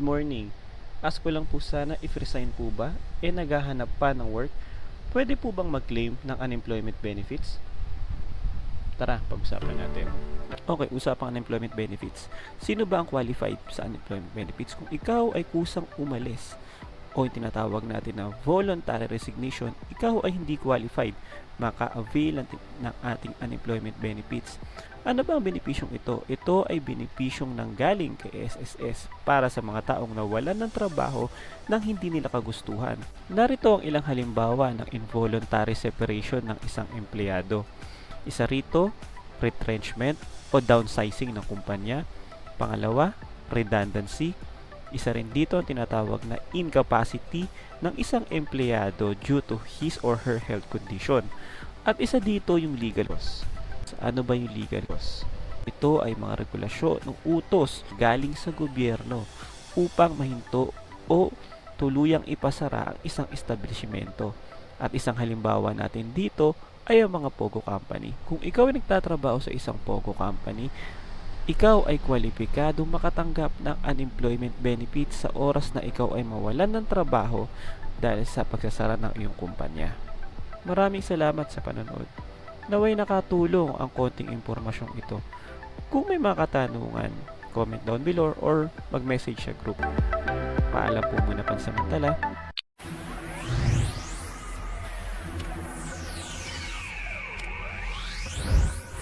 Morning. Ask ko lang po sana if resign po ba, naghahanap pa ng work, pwede po bang mag-claim ng unemployment benefits? Tara, pag-usapan natin. Okay, usapang unemployment benefits. Sino ba ang qualified sa unemployment benefits? Kung ikaw ay kusang umalis o yung tinatawag natin na voluntary resignation, ikaw ay hindi qualified maka-avail ng ating unemployment benefits. Ano ba ang benepisyong ito? Ito ay benepisyong nanggaling kay SSS para sa mga taong nawalan ng trabaho nang hindi nila kagustuhan. Narito ang ilang halimbawa ng involuntary separation ng isang empleyado. Isa rito, retrenchment o downsizing ng kumpanya. Pangalawa, redundancy. Isa rin dito ang tinatawag na incapacity ng isang empleyado due to his or her health condition. At isa dito yung legal loss. Ano ba yung legal loss? Ito ay mga regulasyon ng utos galing sa gobyerno upang mahinto o tuluyang ipasara ang isang establishmento. At isang halimbawa natin dito ay ang mga POGO company. Kung ikaw ay nagtatrabaho sa isang POGO company, ikaw ay kwalipikadong makatanggap ng unemployment benefits sa oras na ikaw ay mawalan ng trabaho dahil sa pagsasara ng iyong kumpanya. Maraming salamat sa panonood. Naway nakatulong ang konting impormasyong ito. Kung may mga katanungan, comment down below or mag-message sa group. Paalam po muna pansamantala.